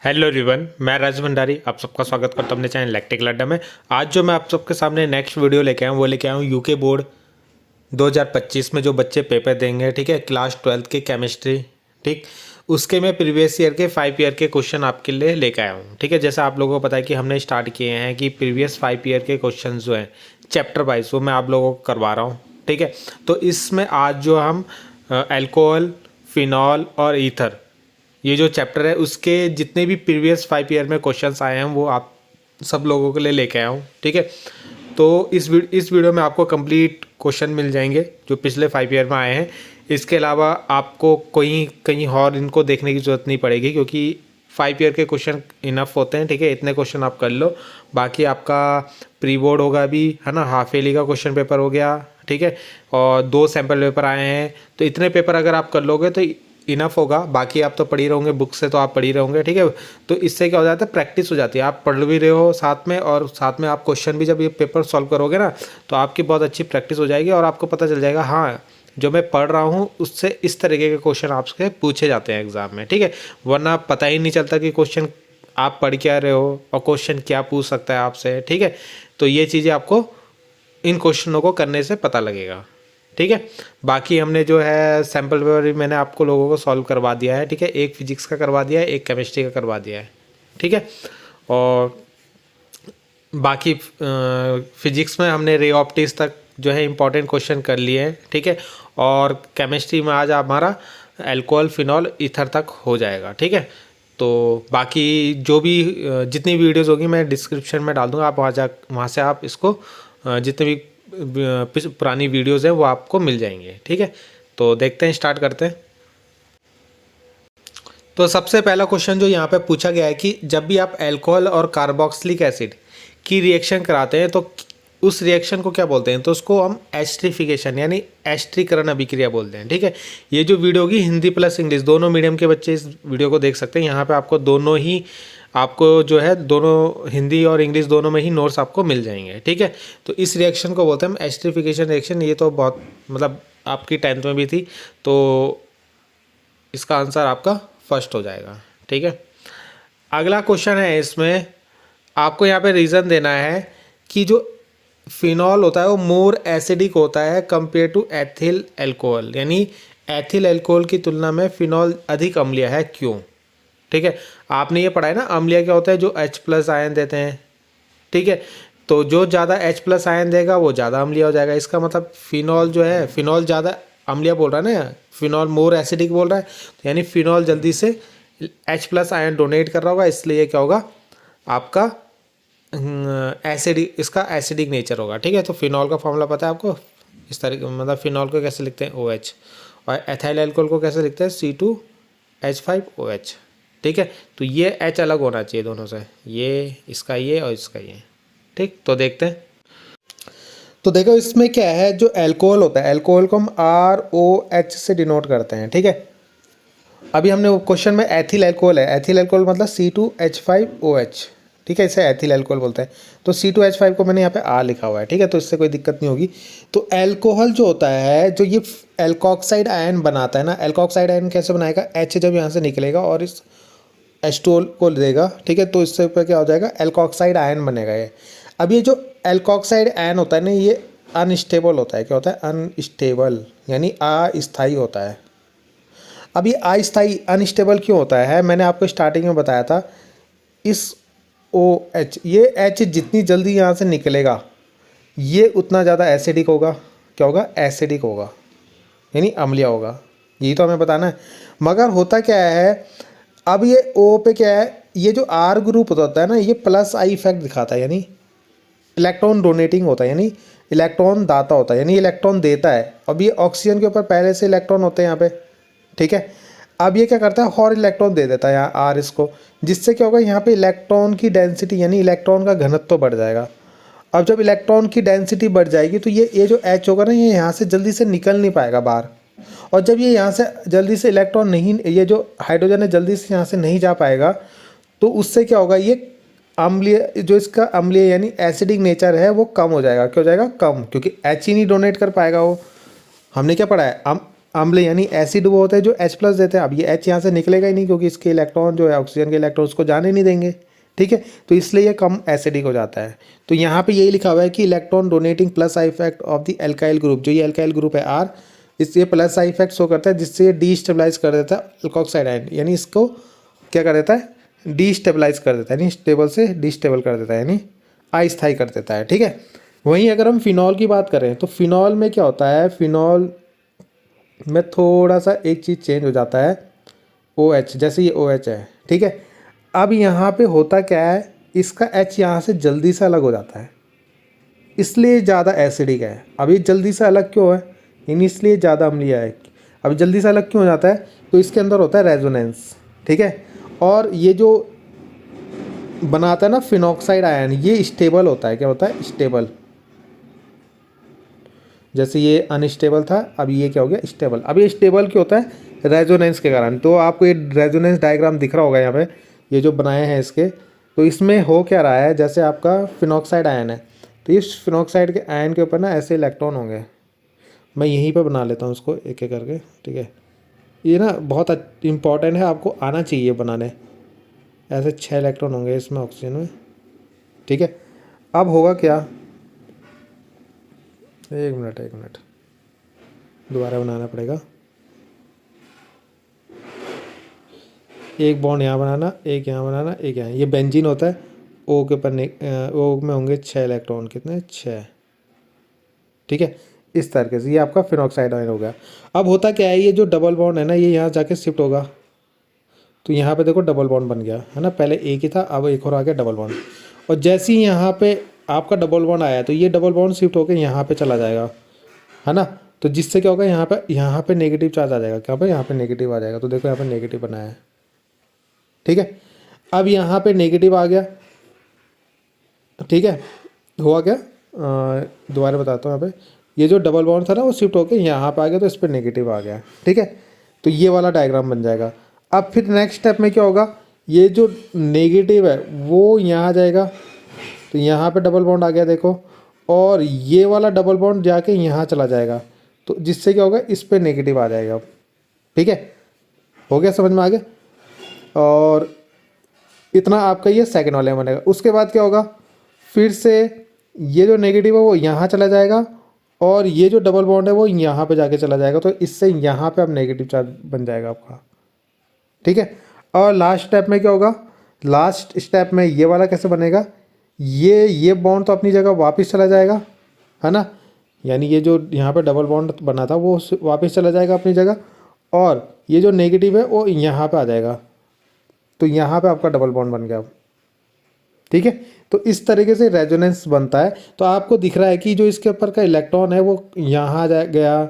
Hello everyone, मैं राज भंडारी आप सबका स्वागत करता हूं अपने चैनल लैक्टिकल अड्डा में। आज जो मैं आप सबके सामने नेक्स्ट वीडियो लेके आया हूं वो लेके आया हूं यूके बोर्ड 2025 में जो बच्चे पेपर देंगे, ठीक है, क्लास 12 की केमिस्ट्री, ठीक, उसके मैं प्रीवियस ईयर के 5 ईयर के क्वेश्चन आपके लिए लेके आया हूँ। ठीक है, जैसा आप लोगों को पता है कि हमने स्टार्ट किए हैं कि प्रीवियस 5 ईयर के क्वेश्चन जो हैं चैप्टर वाइज वो मैं आप लोगों को करवा रहा हूँ। ठीक है, तो इसमें आज जो हम एल्कोहल, फिनॉल और ईथर, ये जो चैप्टर है उसके जितने भी प्रीवियस 5 ईयर में क्वेश्चंस आए हैं वो आप सब लोगों के लिए लेके आया हूँ। ठीक है, तो इस वीडियो में आपको कंप्लीट क्वेश्चन मिल जाएंगे जो पिछले 5 ईयर में आए हैं। इसके अलावा आपको कोई कहीं और इनको देखने की ज़रूरत नहीं पड़ेगी क्योंकि 5 ईयर के क्वेश्चन इनफ होते हैं। ठीक है, इतने क्वेश्चन आप कर लो, बाकी आपका प्री बोर्ड होगा अभी, है ना, हाफ ईयरली का क्वेश्चन पेपर हो गया। ठीक है, और 2 सैम्पल पेपर आए हैं, तो इतने पेपर अगर आप कर लोगे तो इनफ होगा। बाकी आप तो पढ़ ही रहोगे, बुक से तो आप पढ़ ही रहोगे। ठीक है, तो इससे क्या हो जाता है, प्रैक्टिस हो जाती है, आप पढ़ भी रहे हो साथ में, और साथ में आप क्वेश्चन भी जब ये पेपर सॉल्व करोगे ना तो आपकी बहुत अच्छी प्रैक्टिस हो जाएगी और आपको पता चल जाएगा हाँ जो मैं पढ़ रहा हूँ उससे इस तरीके के क्वेश्चन आपसे पूछे जाते हैं एग्जाम में। ठीक है, वरना पता ही नहीं चलता कि क्वेश्चन आप पढ़ क्या रहे हो और क्वेश्चन क्या पूछ सकता है आपसे। ठीक है, तो ये चीज़ें आपको इन क्वेश्चनों को करने से पता लगेगा। ठीक है, बाकी हमने जो है सैम्पल पेपर भी मैंने आपको लोगों को सॉल्व करवा दिया है। ठीक है, एक फिजिक्स का करवा दिया है, एक केमिस्ट्री का करवा दिया है। ठीक है, और बाकी फिजिक्स में हमने रे ऑप्टिक्स तक जो है इम्पॉर्टेंट क्वेश्चन कर लिए हैं। ठीक है, और केमिस्ट्री में आज हमारा एल्कोहल, फिनॉल, ईथर तक हो जाएगा। ठीक है, तो बाकी जो भी जितनी वीडियोस होगी मैं डिस्क्रिप्शन में डाल दूँगा, आप वहाँ से आप इसको जितने भी पुरानी वीडियोस हैं वो आपको मिल जाएंगे। ठीक है, तो देखते हैं, स्टार्ट करते हैं। तो सबसे पहला क्वेश्चन जो यहाँ पे पूछा गया है कि जब भी आप अल्कोहल और कार्बोक्सिलिक एसिड की रिएक्शन कराते हैं तो उस रिएक्शन को क्या बोलते हैं, तो उसको हम एस्ट्रिफिकेशन यानी एस्ट्रीकरण अभिक्रिया बोलते हैं। ठीक है, ये जो वीडियो होगी हिंदी प्लस इंग्लिश दोनों मीडियम के बच्चे इस वीडियो को देख सकते हैं। यहाँ पे आपको दोनों ही आपको जो है दोनों हिंदी और इंग्लिश दोनों में ही नोट्स आपको मिल जाएंगे। ठीक है, तो इस रिएक्शन को बोलते हैं हम एस्ट्रिफिकेशन रिएक्शन। ये तो बहुत मतलब आपकी 10th में भी थी, तो इसका आंसर आपका फर्स्ट हो जाएगा। ठीक है, अगला क्वेश्चन है, इसमें आपको यहाँ पे रीज़न देना है कि जो फिनॉल होता है वो मोर एसिडिक होता है कंपेयर टू एथिल एल्कोहल, यानी एथिल एल्कोहल की तुलना में फिनॉल अधिक अम्लीय है, क्यों। ठीक है, आपने ये पढ़ा है ना, अम्लीय क्या होता है, जो H+ आयन देते हैं। ठीक है, तो जो ज़्यादा H+ आयन देगा वो ज़्यादा अम्लीय हो जाएगा। इसका मतलब फिनॉल जो है, फिनॉल ज़्यादा अम्लीय बोल रहा है ना, फिनॉल मोर एसिडिक बोल रहा है, तो यानी फिनॉल जल्दी से H+ आयन डोनेट कर रहा होगा, इसलिए क्या होगा आपका एसिडिक, इसका एसिडिक नेचर होगा। ठीक है, तो फिनॉल का फॉर्मूला पता है आपको, इस तरीके मतलब फिनॉल को कैसे लिखते हैं OH, और एथाइल अल्कोहल को कैसे लिखते हैं C2H5OH। ठीक है, तो ये H अलग होना चाहिए दोनों से, ये इसका ये और इसका ये। ठीक, तो देखते हैं। तो देखो इसमें क्या है, जो अल्कोहल होता है अल्कोहल को हम ROH से डिनोट करते हैं। ठीक है, अभी हमने क्वेश्चन में एथिल अल्कोहल है, एथिल अल्कोहल मतलब C2H5OH। ठीक है, इसे एथिल अल्कोहल बोलते हैं। तो C2H5 को मैंने यहाँ पे R लिखा हुआ है। ठीक है, तो इससे कोई दिक्कत नहीं होगी। तो अल्कोहल जो होता है, जो ये एल्कोक्साइड आयन बनाता है ना, एल्कोक्साइड आयन कैसे बनाएगा, H जब यहाँ से निकलेगा और इस H2O को देगा। ठीक है, तो इससे ऊपर क्या हो जाएगा, एल्कोक्साइड आयन बनेगा ये। अब ये जो एल्कोक्साइड आयन होता है ना, ये अनस्टेबल होता है। क्या होता है, अनस्टेबल, यानी अस्थायी होता है। अब ये अस्थायी अनस्टेबल क्यों होता है, मैंने आपको स्टार्टिंग में बताया था, इस OH, ये H जितनी जल्दी यहाँ से निकलेगा ये उतना ज़्यादा एसिडिक होगा। क्या होगा, एसिडिक होगा, यानी अम्लीय होगा। यही तो हमें बताना है। मगर होता क्या है, अब ये O पे क्या है, ये जो R ग्रुप होता है ना, ये +I इफेक्ट दिखाता है, यानी इलेक्ट्रॉन डोनेटिंग होता है, यानी इलेक्ट्रॉन दाता होता है, यानी इलेक्ट्रॉन देता है। अब ये ऑक्सीजन के ऊपर पहले से इलेक्ट्रॉन होते हैं यहाँ पे। ठीक है, अब ये क्या करता है, और इलेक्ट्रॉन दे देता है यहाँ R इसको, जिससे क्या होगा, यहाँ पे इलेक्ट्रॉन की डेंसिटी यानी इलेक्ट्रॉन का घनत्व तो बढ़ जाएगा। अब जब इलेक्ट्रॉन की डेंसिटी बढ़ जाएगी तो ये जो H होगा ना, ये यहाँ से जल्दी से निकल नहीं पाएगा बाहर, और जब ये यहाँ से जल्दी से इलेक्ट्रॉन नहीं, ये जो हाइड्रोजन है जल्दी से यहाँ से नहीं जा पाएगा, तो उससे क्या होगा, ये अम्लीय, जो इसका अम्लीय यानी एसिडिक नेचर है वो कम हो जाएगा। क्या हो जाएगा, कम, क्योंकि H ही नहीं डोनेट कर पाएगा वो। हमने क्या पढ़ा है, अम्ल यानी एसिड वो होता है जो H प्लस देते हैं। अब ये H यहाँ से निकलेगा ही नहीं क्योंकि इसके इलेक्ट्रॉन जो है ऑक्सीजन के इलेक्ट्रॉन उसको जाने नहीं देंगे, ठीक है, तो इसलिए ये कम एसिडिक हो जाता है। तो यहाँ पे यही लिखा हुआ है कि electron donating plus I effect of the alkyl group, जो ये एल्काइल ग्रुप है R, इससे प्लस आई इफेक्ट शो करता है जिससे ये डीस्टेबलाइज कर देता है अल्कोक्साइड आयन, यानी इसको क्या कर देता है, डीस्टेबलाइज कर देता है, यानी स्टेबल से डिस्टेबल कर देता है, यानी अस्थायी कर देता है, ठीक है। वहीं अगर हम फिनॉल की बात करें तो फिनॉल में क्या होता है, फिनॉल में थोड़ा सा एक चीज़ चेंज हो जाता है, OH, जैसे ये OH है, ठीक है। अब यहाँ पे होता क्या है, इसका H यहाँ से जल्दी से अलग हो जाता है, इसलिए ज़्यादा एसिडिक है। अब ये जल्दी से अलग क्यों है, यानी इसलिए ज़्यादा अम्लीय है। अब जल्दी से अलग क्यों हो जाता है, तो इसके अंदर होता है रेजोनेंस, ठीक है। और ये जो बनाता है ना फिनॉक्साइड आयन, ये स्टेबल होता है, क्या होता है, स्टेबल। जैसे ये अनस्टेबल था, अब ये क्या हो गया, स्टेबल। अब ये स्टेबल क्यों होता है, रेजोनेंस के कारण। तो आपको ये रेजोनेंस डायग्राम दिख रहा होगा यहाँ पे, ये जो बनाए हैं इसके, तो इसमें हो क्या रहा है, जैसे आपका फिनॉक्साइड आयन है, तो इस फिनॉक्साइड के आयन के ऊपर ना ऐसे इलेक्ट्रॉन होंगे। मैं यहीं पर बना लेता हूँ उसको एक एक करके, ठीक है। ये ना बहुत इंपॉर्टेंट है, आपको आना चाहिए बनाने। ऐसे 6 इलेक्ट्रॉन होंगे इसमें ऑक्सीजन में, ठीक है। अब होगा क्या, एक मिनट दोबारा बनाना पड़ेगा। एक बॉन्ड यहाँ बनाना, एक यहाँ बनाना, एक यहाँ, ये बेंजीन होता है। O के ऊपर O में होंगे 6 इलेक्ट्रॉन, कितने, 6, ठीक है। इस तरीके से ये आपका फिनॉक्साइड आयन हो गया। अब होता क्या है, ये जो डबल बॉन्ड है ना, ये यहाँ जाके शिफ्ट होगा, तो यहाँ पे देखो डबल बॉन्ड बन गया है ना, पहले एक ही था, अब एक और आ गया डबल बॉन्ड। और जैसे ही यहाँ पे आपका डबल बॉन्ड आया तो ये डबल बॉन्ड शिफ्ट होकर यहाँ पे चला जाएगा, है ना। तो जिससे क्या होगा, यहाँ पे नेगेटिव चार्ज आ जाएगा, क्या पे, यहाँ पे नेगेटिव आ जाएगा। तो देखो यहाँ पे नेगेटिव बनाया है, ठीक है। अब यहाँ पे नेगेटिव आ गया, ठीक है। हुआ क्या, दोबारा बताता हूँ। यहाँ पे ये जो डबल बॉन्ड था ना, वो शिफ्ट होकर यहाँ पे आ गया, तो इस पर नेगेटिव आ गया, ठीक है। तो ये वाला डायग्राम बन जाएगा। अब फिर नेक्स्ट स्टेप में क्या होगा, ये जो नेगेटिव है वो यहाँ आ जाएगा, तो यहाँ पे डबल बॉन्ड आ गया देखो, और ये वाला डबल बॉन्ड जाके यहाँ चला जाएगा, तो जिससे क्या होगा, इस पर नेगेटिव आ जाएगा, ठीक है। हो गया, समझ में आ गया। और इतना आपका ये सेकंड वाले में बनेगा। उसके बाद क्या होगा, फिर से ये जो नेगेटिव है वो यहाँ चला जाएगा, और ये जो डबल बॉन्ड है वो यहाँ पे जाके चला जाएगा, तो इससे यहाँ पे अब नेगेटिव चार्ज बन जाएगा आपका, ठीक है। और लास्ट स्टेप में क्या होगा, लास्ट स्टेप में ये वाला कैसे बनेगा, ये बॉन्ड तो अपनी जगह वापस चला जाएगा, है ना, यानी ये जो यहाँ पे डबल बॉन्ड बना था वो वापस चला जाएगा अपनी जगह, और ये जो नेगेटिव है वो यहाँ पे आ जाएगा, तो यहाँ पे आपका डबल बॉन्ड बन गया, ठीक है। तो इस तरीके से रेजोनेंस बनता है। तो आपको दिख रहा है कि जो इसके ऊपर का इलेक्ट्रॉन है वो यहाँ गया,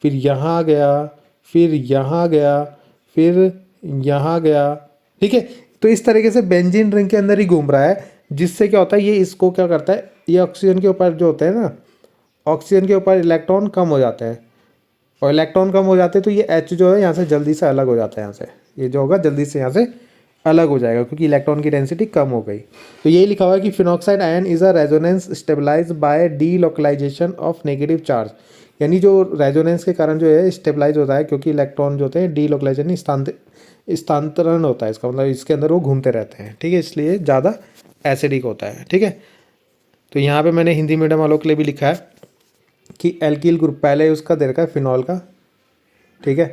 फिर यहाँ गया, फिर यहाँ गया, फिर यहाँ गया, ठीक है। तो इस तरीके से बेंजीन रिंग के अंदर ही घूम रहा है, जिससे क्या होता है, ये इसको क्या करता है, ये ऑक्सीजन के ऊपर जो होते हैं ना, ऑक्सीजन के ऊपर इलेक्ट्रॉन कम हो जाते हैं, और इलेक्ट्रॉन कम हो जाते हैं तो ये H जो है यहाँ से जल्दी से अलग हो जाता है, यहाँ से ये जो होगा जल्दी से यहाँ से अलग हो जाएगा, क्योंकि इलेक्ट्रॉन की डेंसिटी कम हो गई। तो यही लिखा हुआ है कि phenoxide ion is a resonance stabilize by delocalization of negative charge, यानी जो रेजोनेंस के कारण जो है स्टेबलाइज होता है, क्योंकि इलेक्ट्रॉन जो होते हैं डीलोकलाइजेशन स्थानांतरण होता है, इसका मतलब इसके अंदर वो घूमते रहते हैं, ठीक है, इसलिए ज़्यादा एसिडिक होता है, ठीक है। तो यहाँ पे मैंने हिंदी मीडियम वालों के लिए भी लिखा है कि एल्किल ग्रुप, पहले उसका दे रखा है फिनॉल का, ठीक है,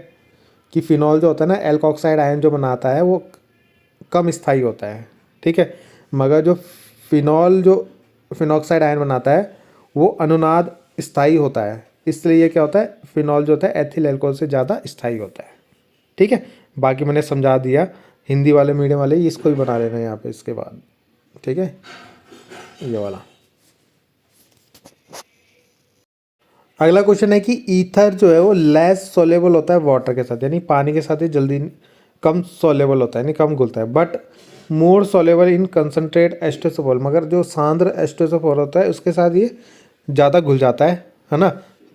कि फिनॉल जो होता है ना, एल्कोक्साइड आयन जो बनाता है वो कम स्थायी होता है, ठीक है, मगर जो फिनॉल जो फिनॉक्साइड आयन बनाता है वो अनुनाद स्थायी होता है, इसलिए ये क्या होता है, फिनॉल जो होता है एथिल अल्कोहल से ज़्यादा स्थायी होता है, ठीक है। बाकी मैंने समझा दिया, हिंदी वाले मीडियम वाले इसको भी बना लेना यहाँ पे इसके बाद, ठीक है, ये वाला। अगला क्वेश्चन है कि ईथर जो है वो लेस सोलेबल होता है वाटर के साथ, यानी पानी के साथ ही जल्दी कम सोलेबल होता है, यानी कम घुलता है, but more soluble in concentrated एस्टोसोफोल, मगर जो सांद्र एस्टोसोफोल होता है उसके साथ ये ज़्यादा घुल जाता है ना।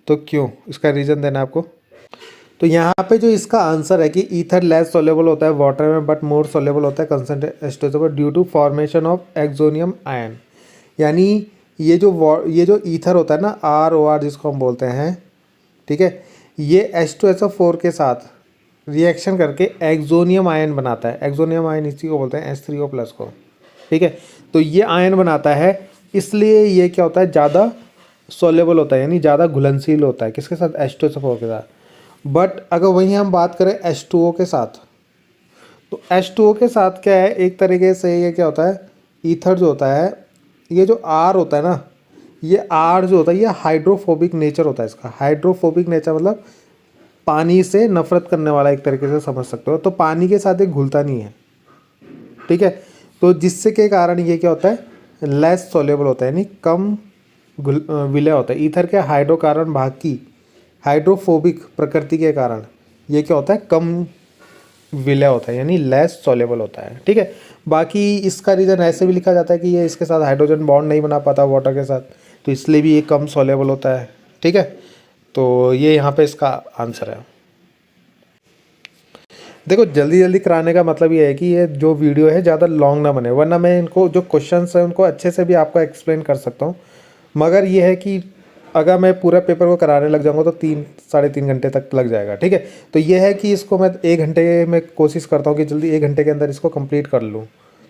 तो क्यों, इसका रीज़न देना आपको। तो यहाँ पे जो इसका आंसर है कि ईथर लेस सोलेबल होता है वाटर में बट मोर सोलेबल होता है कंसनट्रेट एस्टोसोफोल due to formation of oxonium ion, यानी ये जो ईथर होता है ना, ROR जिसको हम बोलते हैं, ठीक है, ये H2SO4 के साथ रिएक्शन करके एक्सोनियम आयन बनाता है। एक्सोनियम आयन इसी को बोलते हैं H3O+ को, ठीक है। तो ये आयन बनाता है, इसलिए ये क्या होता है, ज़्यादा सोलेबल होता है, यानी ज़्यादा घुलनशील होता है। किसके साथ? H2SO4 के साथ। बट अगर वहीं हम बात करें H2O के साथ, तो H2O के साथ क्या है, एक तरीके से ये क्या होता है, ईथर जो होता है, ये जो R होता है ना, ये R जो होता है, ये हाइड्रोफोबिक नेचर होता है इसका। हाइड्रोफोबिक नेचर मतलब पानी से नफरत करने वाला, एक तरीके से समझ सकते हो। तो पानी के साथ ये घुलता नहीं है, ठीक है। तो जिससे के कारण ये क्या होता है, लेस सोलेबल होता है, यानी कम विलय होता है। ईथर के हाइड्रोकार्बन भाग की हाइड्रोफोबिक प्रकृति के कारण ये क्या होता है, कम विलय होता है, यानी लेस सोलेबल होता है, ठीक है। बाकी इसका रीज़न ऐसे भी लिखा जाता है कि ये इसके साथ हाइड्रोजन बॉन्ड नहीं बना पाता वाटर के साथ, तो इसलिए भी ये कम सोलेबल होता है, ठीक है। तो ये यहाँ पे इसका आंसर है। देखो जल्दी जल्दी कराने का मतलब ये है कि ये जो वीडियो है ज़्यादा लॉन्ग ना बने, वरना मैं इनको जो क्वेश्चंस हैं उनको अच्छे से भी आपको एक्सप्लेन कर सकता हूँ। मगर ये है कि अगर मैं पूरा पेपर को कराने लग जाऊँगा तो 3-3.5 घंटे तक लग जाएगा, ठीक है। तो ये है कि इसको मैं 1 घंटे में कोशिश करता हूँ कि जल्दी 1 घंटे के अंदर इसको कंप्लीट कर लूँ,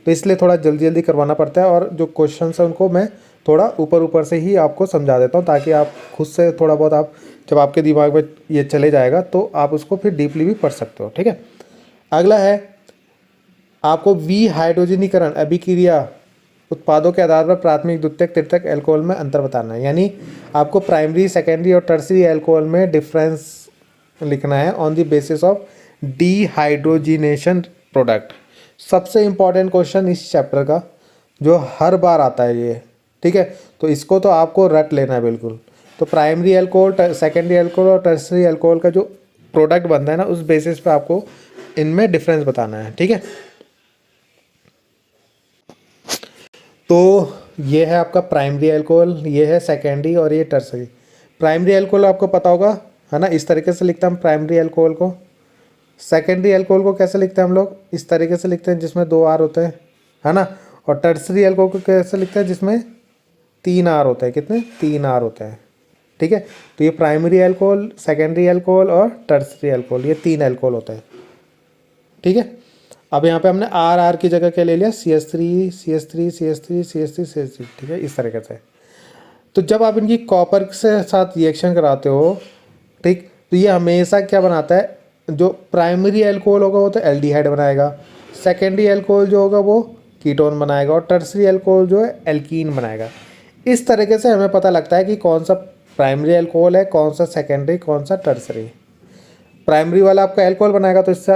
तो इसलिए थोड़ा जल्दी जल्दी करवाना पड़ता है। और जो क्वेश्चन है उनको मैं थोड़ा ऊपर ऊपर से ही आपको समझा देता हूँ, ताकि आप खुद से थोड़ा बहुत, आप जब आपके दिमाग में ये चले जाएगा तो आप उसको फिर डीपली भी पढ़ सकते हो, ठीक है। अगला है, आपको विहाइड्रोजनीकरण अभिक्रिया उत्पादों के आधार पर प्राथमिक, द्वितीयक, तृतीयक अल्कोहल में अंतर बताना है। यानी आपको प्राइमरी, सेकेंडरी और टर्सरी अल्कोहल में डिफरेंस लिखना है on the basis of dehydrogenation product. सबसे इम्पॉर्टेंट क्वेश्चन इस चैप्टर का, जो हर बार आता है ये, ठीक है। तो इसको तो आपको रट लेना है बिल्कुल। तो प्राइमरी अल्कोहल, सेकेंडरी अल्कोहल और टर्सरी अल्कोहल का जो प्रोडक्ट बनता है ना, उस बेसिस पे आपको इनमें डिफरेंस बताना है, ठीक है। तो ये है आपका प्राइमरी अल्कोहल, ये है सेकेंडरी और ये टर्सरी। प्राइमरी अल्कोहल आपको पता होगा, है ना, इस तरीके से लिखते हैं हम प्राइमरी अल्कोहल को। सेकेंडरी अल्कोहल को कैसे लिखते हैं हम लोग? इस तरीके से लिखते हैं जिसमें 2 R होते हैं, है ना। और टर्सरी अल्कोहल को कैसे लिखते हैं? जिसमें 3 R होते हैं। कितने? 3 R होते हैं, ठीक है। तो ये प्राइमरी अल्कोहल, सेकेंडरी अल्कोहल और टर्सरी अल्कोहल, ये 3 अल्कोहल होते हैं, ठीक है। अब यहाँ पे हमने R की जगह क्या ले लिया? CH3 CH3 CH3 CH3 CH3, ठीक है, इस तरीके से। तो जब आप इनकी कॉपर से साथ रिएक्शन कराते हो, ठीक, तो ये हमेशा क्या बनाता है, जो प्राइमरी अल्कोहल होगा वो तो एल्डिहाइड बनाएगा, सेकेंडरी अल्कोहल जो होगा वो कीटोन बनाएगा, और टर्सरी अल्कोहल जो है एल्कीन बनाएगा। इस तरीके से हमें पता लगता है कि कौन सा प्राइमरी अल्कोहल है, कौन सा सेकेंडरी, कौन सा टर्सरी। प्राइमरी वाला आपका अल्कोहल बनाएगा तो इससे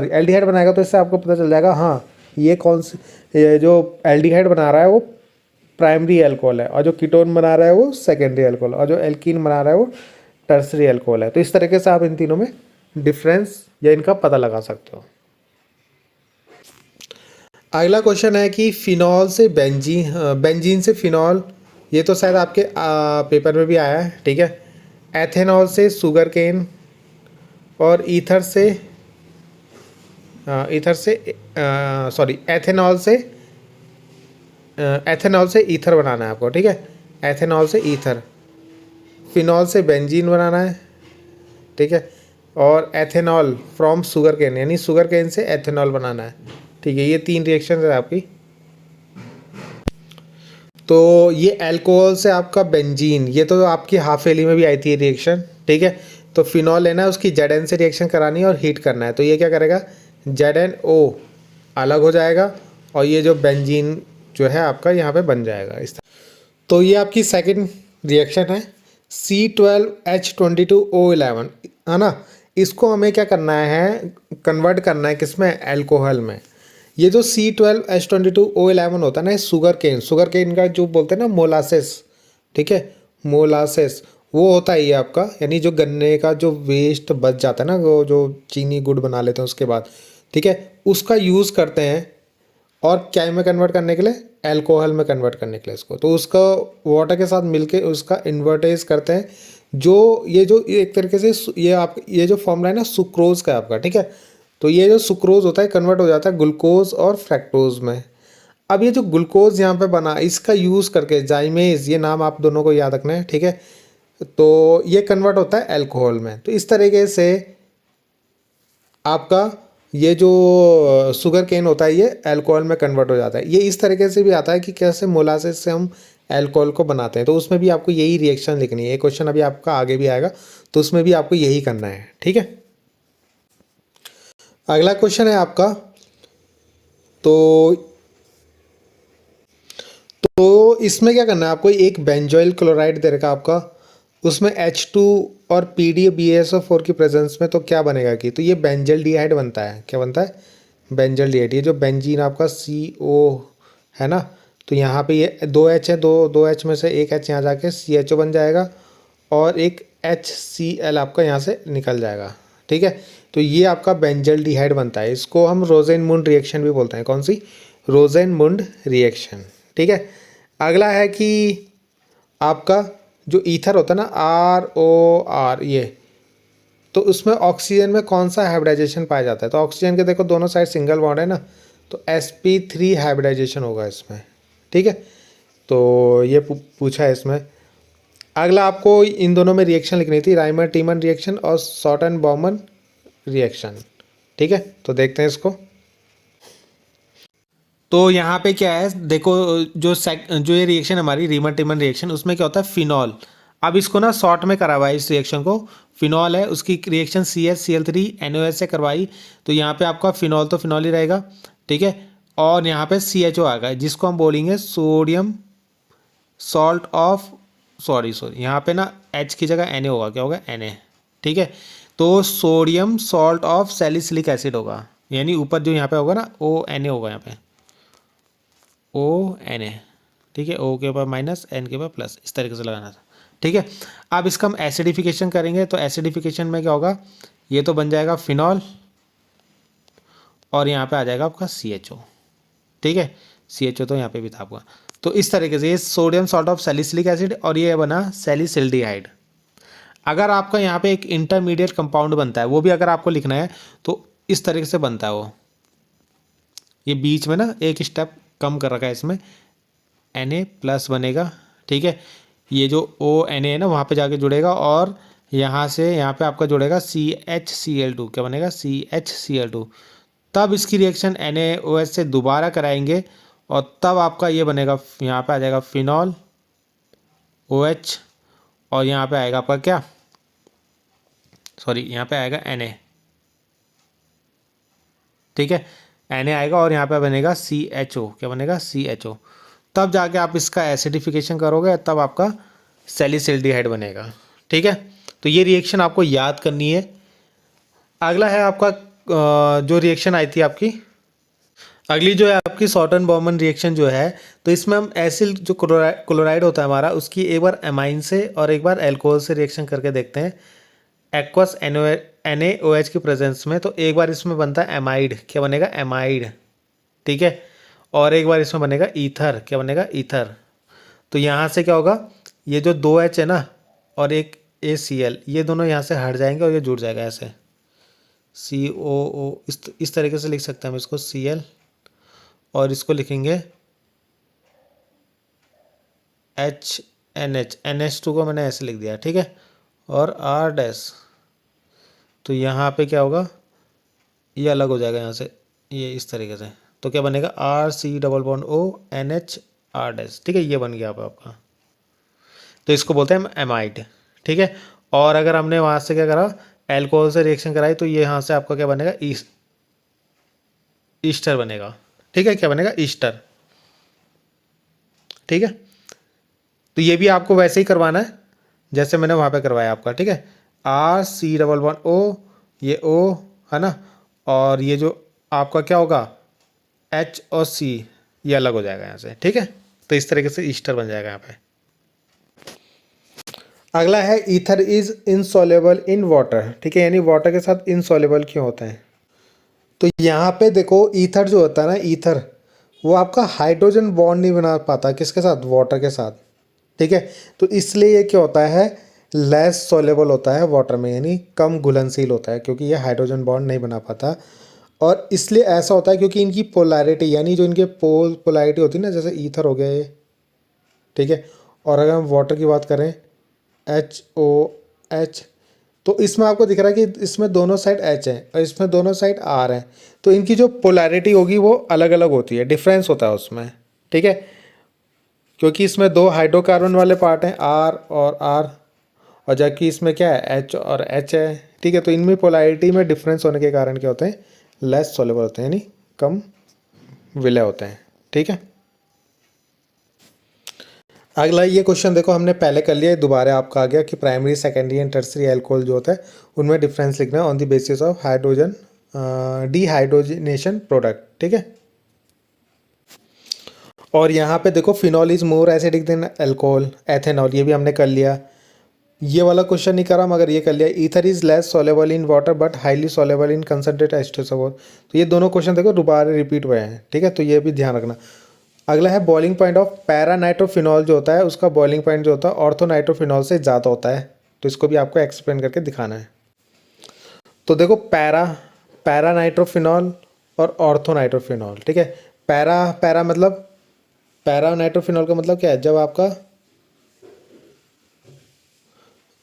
एल्डिहाइड बनाएगा, तो इससे आपको पता चल जाएगा हाँ ये कौन सी, ये जो एल्डिहाइड बना रहा है वो प्राइमरी अल्कोहल है, और जो कीटोन बना रहा है वो सेकेंडरी अल्कोहल, और जो एल्कीन बना रहा है वो टर्सरी अल्कोहल है। तो इस तरीके से आप इन तीनों में डिफरेंस या इनका पता लगा सकते हो। अगला क्वेश्चन है कि फिनॉल से बेंजीन, बेंजीन से फिनॉल, ये तो शायद आपके पेपर में भी आया है, ठीक है। एथेनॉल से शुगर केन, और एथेनॉल से ईथर बनाना है आपको, ठीक है। एथेनॉल से ईथर, फिनॉल से बेंजीन बनाना है, ठीक है। और एथेनॉल फ्रॉम शुगर केन, यानी शुगर केन से एथेनॉल बनाना है, ठीक है। ये 3 रिएक्शन है आपकी। तो ये अल्कोहल से आपका बेंजीन, ये तो आपकी हाफेली में भी आई थी रिएक्शन, ठीक है। तो फिनॉल लेना है, उसकी Zn से रिएक्शन करानी है और हीट करना है। तो ये क्या करेगा, ZnO अलग हो जाएगा, और ये जो बेंजीन जो है आपका यहाँ पे बन जाएगा इस तरह। तो ये आपकी सेकंड रिएक्शन है, C12H22O11, है ना। इसको हमें क्या करना है, कन्वर्ट करना है किसमें? अल्कोहल में। ये जो C12H22O11 होता है ना, शुगर केन का जो बोलते हैं ना मोलासेस, ठीक है, मोलासेस, वो होता है ये आपका, यानी जो गन्ने का जो वेस्ट बच जाता है ना, वो जो चीनी गुड़ बना लेते हैं उसके बाद, ठीक है, उसका यूज़ करते हैं। और क्या में कन्वर्ट करने के लिए? अल्कोहल में कन्वर्ट करने के लिए इसको। तो उसका वाटर के साथ मिलके उसका इन्वर्टेज करते हैं। जो ये जो एक तरीके से ये जो फॉर्मूला है ना सुक्रोज का आपका, ठीक है। तो ये जो सुक्रोज होता है कन्वर्ट हो जाता है ग्लूकोज और फ्रैक्टोज में। अब ये जो ग्लूकोज यहाँ पे बना, इसका यूज़ करके जाइमेज, ये नाम आप दोनों को याद रखना है, ठीक है। तो ये कन्वर्ट होता है अल्कोहल में। तो इस तरीके से आपका ये जो शुगर केन होता है ये अल्कोहल में कन्वर्ट हो जाता है। ये इस तरीके से भी आता है कि कैसे मोलासेस से हम अल्कोहल को बनाते हैं, तो उसमें भी आपको यही रिएक्शन लिखनी है। ये क्वेश्चन अभी आपका आगे भी आएगा, तो उसमें भी आपको यही करना है, ठीक है। अगला क्वेश्चन है आपका, तो इसमें क्या करना है आपको, एक बेंजोइल क्लोराइड दे रखा आपका, उसमें H2 और PdBSO4 की प्रेजेंस में तो क्या बनेगा कि, तो ये बेंजल डिहाइड बनता है। क्या बनता है? बेंजल डिहाइड। ये जो बेंजीन आपका CO है ना, तो यहाँ पे ये 2H है, दो H में से एक H यहाँ जाके CHO बन जाएगा और एक HCl आपका यहाँ से निकल जाएगा, ठीक है। तो ये आपका बेंजल डिहाइड बनता है। इसको हम रोजेनमुंड रिएक्शन भी बोलते हैं। कौन सी? रोजेनमुंड रिएक्शन, ठीक है। अगला है कि आपका जो ईथर होता है ना, ROR, ये तो उसमें ऑक्सीजन में कौन सा हाइब्रिडाइजेशन पाया जाता है? तो ऑक्सीजन के देखो दोनों साइड सिंगल बॉन्ड है ना, तो sp3 हाइब्रिडाइजेशन होगा इसमें, ठीक है। तो ये पूछा है इसमें। अगला आपको इन दोनों में रिएक्शन लिखनी थी, राइमर टीमन रिएक्शन और शॉर्टन बॉमन रिएक्शन, ठीक है। तो देखते हैं इसको। तो यहाँ पे क्या है देखो, जो ये रिएक्शन हमारी रीमन टिमन रिएक्शन, उसमें क्या होता है? फिनॉल। अब इसको ना शॉर्ट में करवाई इस रिएक्शन को। फिनॉल है, उसकी रिएक्शन CH CL3 NOH से करवाई, तो यहाँ पे आपका फिनॉल तो फिनॉल ही रहेगा, ठीक है। और यहाँ पे CHO आएगा, जिसको हम बोलेंगे सोडियम सॉल्ट ऑफ, सॉरी यहाँ पे ना H की जगह Na होगा। क्या होगा? Na, ठीक है। तो sodium salt of salicylic acid होगा, यानी ऊपर जो यहाँ पे होगा ना ONA होगा, यहाँ पे ONA, ठीक है। O के ऊपर माइनस, N के ऊपर प्लस, इस तरीके से लगाना था, ठीक है। अब इसका हम एसिडिफिकेशन करेंगे, तो एसिडिफिकेशन में क्या होगा? ये तो बन जाएगा फिनॉल और यहाँ पे आ जाएगा आपका CHO, ठीक है। CHO तो यहाँ पे भी था आपका। तो इस तरीके से ये sodium salt of salicylic acid और ये बना सैलिसिल्डिहाइड। अगर आपका यहाँ पे एक इंटरमीडिएट कंपाउंड बनता है, वो भी अगर आपको लिखना है तो इस तरीके से बनता है वो। ये बीच में ना एक स्टेप कम कर रखा है इसमें, Na प्लस बनेगा, ठीक है। ये जो ONA है ना वहाँ पे जाके जुड़ेगा और यहाँ से यहाँ पे आपका जुड़ेगा CHCl2। क्या बनेगा? CHCl2। तब इसकी रिएक्शन NaOH से दोबारा कराएंगे और तब आपका ये बनेगा, यहाँ पे आ जाएगा फिनॉल OH और यहाँ पे आएगा आपका क्या, सॉरी यहाँ पे आएगा Na, ठीक है। Na आएगा और यहाँ पे बनेगा CHO। क्या बनेगा? CHO। तब जाके आप इसका एसिडिफिकेशन करोगे, तब आपका सैलिसिल्डिहाइड बनेगा, ठीक है। तो ये रिएक्शन आपको याद करनी है। अगला है आपका जो रिएक्शन आई थी आपकी, अगली जो है आपकी शॉर्टन बॉमन रिएक्शन जो है, तो इसमें हम एसिल जो क्लोराइड होता है हमारा, उसकी एक बार एमाइन से और एक बार अल्कोहल से रिएक्शन करके देखते हैं एक्वस NaOH की प्रेजेंस में। तो एक बार इसमें बनता है एमाइड। क्या बनेगा? एमाइड, ठीक है। और एक बार इसमें बनेगा ईथर। क्या बनेगा? ईथर। तो यहाँ से क्या होगा, ये जो 2H है ना और एक ACl, ये दोनों यहाँ से हट जाएंगे और ये जुड़ जाएगा ऐसे COO। इस तरीके से लिख सकते हैं हम इसको Cl, और इसको लिखेंगे HNH। NH2 को मैंने ऐसे लिख दिया, ठीक है। और R-, तो यहाँ पे क्या होगा, ये अलग हो जाएगा यहाँ से, ये इस तरीके से। तो क्या बनेगा? RC+NH ठीक है। ये बन गया आपका, तो इसको बोलते हैं एमाइड, ठीक है। और अगर हमने वहाँ से क्या करा, अल्कोहल से रिएक्शन कराई, तो ये यहाँ से आपका क्या बनेगा? ईस्टर बनेगा, ठीक है। क्या बनेगा? ईस्टर, ठीक है। तो ये भी आपको वैसे ही करवाना है जैसे मैंने वहाँ पे करवाया आपका, ठीक है। RC+O, ये O है ना, और ये जो आपका क्या होगा H और C, ये अलग हो जाएगा यहाँ से, ठीक है। तो इस तरीके से ईस्टर बन जाएगा यहाँ पे। अगला है ether is insoluble in water, ठीक है। यानी वाटर के साथ इनसॉल्युबल क्यों होते हैं? तो यहाँ पे देखो ईथर जो होता है ना, ईथर वो आपका हाइड्रोजन बॉन्ड नहीं बना पाता, किसके साथ? वाटर के साथ, ठीक है। तो इसलिए ये क्या होता है, लेस सॉल्युबल होता है वाटर में, यानी कम घुलनशील होता है, क्योंकि ये हाइड्रोजन बॉन्ड नहीं बना पाता। और इसलिए ऐसा होता है क्योंकि इनकी पोलैरिटी, यानी जो इनके पोलैरिटी होती है ना, जैसे ईथर हो गया ये, ठीक है। और अगर हम वाटर की बात करें HOH। तो इसमें आपको दिख रहा है कि इसमें दोनों साइड H है और इसमें दोनों साइड R है, तो इनकी जो पोलैरिटी होगी वो अलग अलग होती है, डिफरेंस होता है उसमें, ठीक है। क्योंकि इसमें दो हाइड्रोकार्बन वाले पार्ट हैं R और R, और जबकि इसमें क्या है H और H है, ठीक है। तो इनमें पोलैरिटी में डिफरेंस होने के कारण क्या होते हैं, लेस सॉल्युबल होते हैं, यानी कम विलय होते हैं, ठीक है। अगला ये क्वेश्चन देखो, हमने पहले कर लिया, दोबारा आपका आ गया कि primary secondary and tertiary alcohol जो होता है उनमें डिफरेंस लिखना है on the basis of hydrogen dehydrogenation product, ठीक है। और यहाँ पे देखो phenol is more acidic then alcohol, ethanol, ये भी हमने कर लिया। ये वाला क्वेश्चन नहीं करा मगर ये कर लिया। Ether is less soluble in water but highly soluble in concentrate H2SO4। तो ये दोनों क्वेश्चन देखो दोबारा रिपीट हुए हैं, ठीक है, तो ये भी ध्यान रखना। अगला है बॉइलिंग पॉइंट ऑफ पैरानाइट्रोफिनॉल जो होता है उसका बॉइलिंग पॉइंट जो होता है ऑर्थोनाइट्रोफिनॉल से ज़्यादा होता है, तो इसको भी आपको एक्सप्लेन करके दिखाना है। तो देखो पैरानाइट्रोफिनॉल और ऑर्थोनाइट्रोफिनॉल, ठीक है। पैरा मतलब पैरानाइट्रोफिनॉल का मतलब क्या है, जब आपका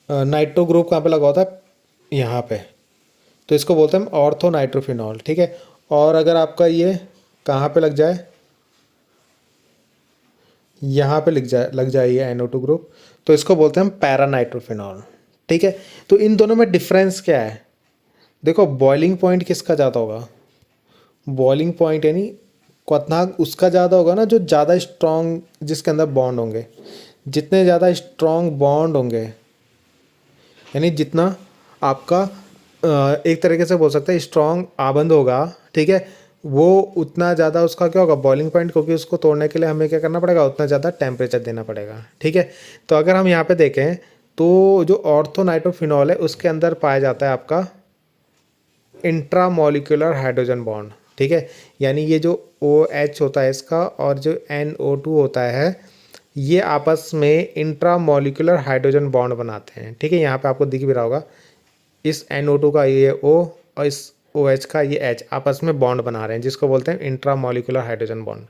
नाइट्रो ग्रुप कहाँ पे लगा होता है, यहाँ पे, तो इसको बोलते हैं हम ऑर्थोनाइट्रोफिनॉल, ठीक है। और अगर आपका ये कहाँ पे लग जाए, यहाँ पे लग जाए ये NO2 ग्रुप, तो इसको बोलते हैं हम पैरानाइट्रोफिनॉल, ठीक है। तो इन दोनों में डिफरेंस क्या है, देखो बॉइलिंग पॉइंट किसका ज़्यादा होगा, बॉइलिंग पॉइंट यानी क्वथनांक उसका ज़्यादा होगा ना जो ज़्यादा स्ट्रॉन्ग, जिसके अंदर बॉन्ड होंगे। जितने ज़्यादा स्ट्रॉन्ग बॉन्ड होंगे, यानी जितना आपका एक तरीके से बोल सकते हैं स्ट्रॉन्ग आबंध होगा, ठीक है, वो उतना ज़्यादा उसका क्या होगा बॉइलिंग पॉइंट, क्योंकि उसको तोड़ने के लिए हमें क्या करना पड़ेगा, उतना ज़्यादा टेम्परेचर देना पड़ेगा, ठीक है। तो अगर हम यहाँ पे देखें तो जो ऑर्थोनाइट्रोफिनॉल है उसके अंदर पाया जाता है आपका इंट्रामोलिकुलर हाइड्रोजन बॉन्ड, ठीक है। यानी ये जो OH होता है इसका और जो NO2 होता है ये आपस में इंट्रामोलिकुलर हाइड्रोजन बॉन्ड बनाते हैं, ठीक है। यहाँ पे आपको दिख भी रहा होगा, इस NO2 का ये O और इस OH का ये H आपस में बॉन्ड बना रहे हैं, जिसको बोलते हैं इंट्रामोलिकुलर हाइड्रोजन बॉन्ड।